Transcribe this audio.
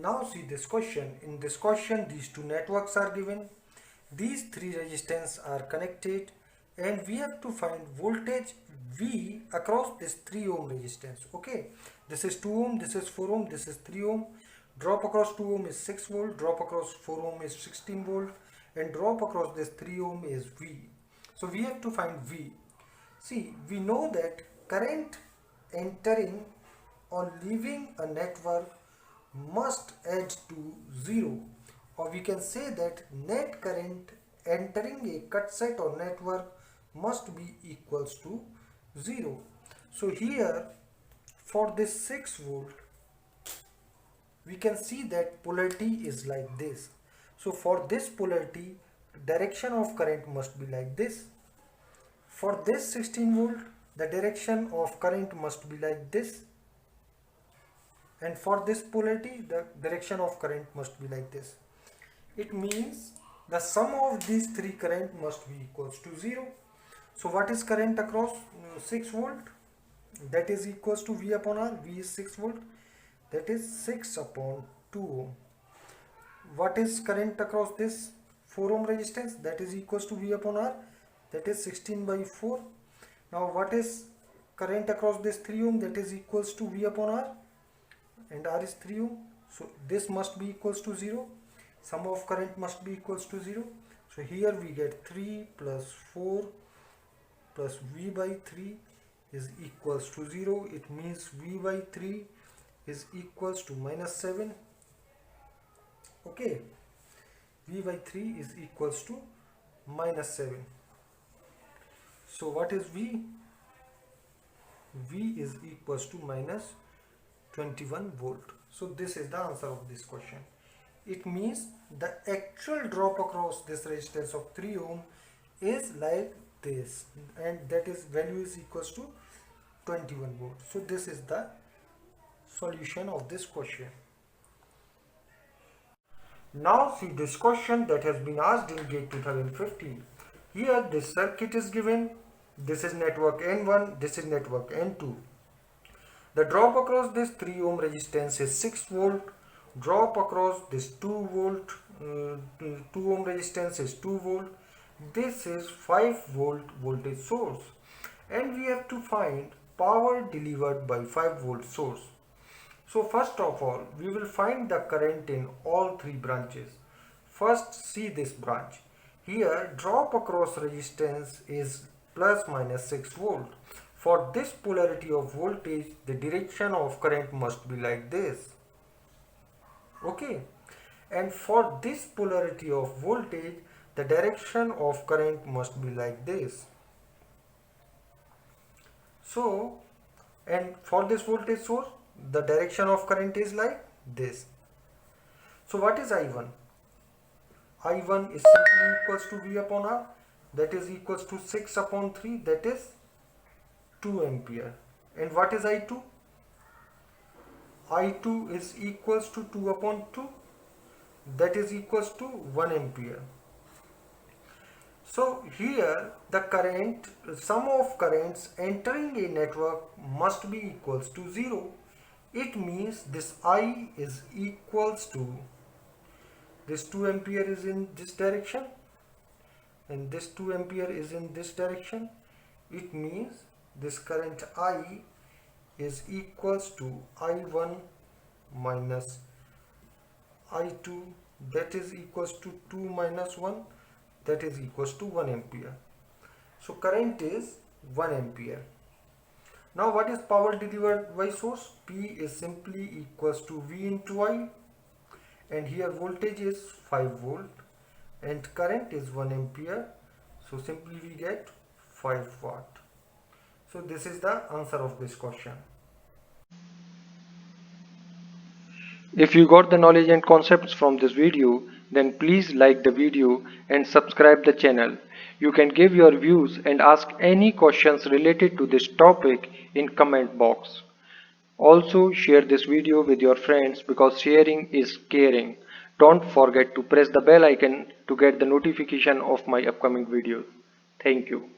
Now see this question. In this question, these two networks are given. These three resistors are connected and we have to find voltage V across this 3 ohm resistance. Okay, this is 2 ohm, this is 4 ohm, this is 3 ohm. Drop across 2 ohm is 6 volt, drop across 4 ohm is 16 volt, and drop across this 3 ohm is V. So we have to find V. See, we know that current entering or leaving a network must add to 0, or we can say that net current entering a cutset or network must be equals to 0. So here for this 6 volt we can see that polarity is like this. So for this polarity, direction of current must be like this. For this 16 volt, the direction of current must be like this. And for this polarity, the direction of current must be like this. It means the sum of these three current must be equals to 0. So what is current across 6 volt? That is equals to V upon R. V is 6 volt. That is 6 upon 2 ohm. What is current across this 4 ohm resistance? That is equals to V upon R. That is 16 by 4. Now what is current across this 3 ohm? That is equals to V upon R. And R is 3 ohm. So this must be equals to 0. Sum of current must be equals to 0. So here we get 3 plus 4 plus V by 3 is equals to 0. It means V by 3 is equals to minus 7. Okay, V by 3 is equals to minus 7. So what is V? V is equals to minus 21 volt. So this is the answer of this question. It means the actual drop across this resistance of 3 ohm is like this, and that is value is equals to 21 volt. So this is the solution of this question. Now see this question that has been asked in GATE 2015. Here this circuit is given. This is network N1, this is network N2. The drop across this 3 ohm resistance is 6 volt. Drop across this 2 volt 2 ohm resistance is 2 volt. This is 5 volt voltage source, and we have to find power delivered by 5 volt source. So first of all, we will find the current in all three branches. First, see this branch. Here, drop across resistance is plus minus 6 volt. For this polarity of voltage, the direction of current must be like this. Okay. And for this polarity of voltage, the direction of current must be like this. So, and for this voltage source, the direction of current is like this. So what is I1? I1 is simply equals to V upon R, that is equals to 6 upon 3, that is 2 ampere. And what is I2? I2 is equals to 2 upon 2, that is equals to 1 ampere. So here the current, sum of currents entering a network must be equals to 0. It means this I is equals to, this 2 ampere is in this direction and this 2 ampere is in this direction. It means this current I is equals to I1 minus I2, that is equals to 2 minus 1, that is equals to 1 ampere. So current is 1 ampere. Now what is power delivered by source? P is simply equals to V into I, and here voltage is 5 volt and current is 1 ampere. So simply we get 5 watt. So this is the answer of this question. If you got the knowledge and concepts from this video, then please like the video and subscribe the channel. You can give your views and ask any questions related to this topic in comment box. Also share this video with your friends because sharing is caring. Don't forget to press the bell icon to get the notification of my upcoming videos. Thank you.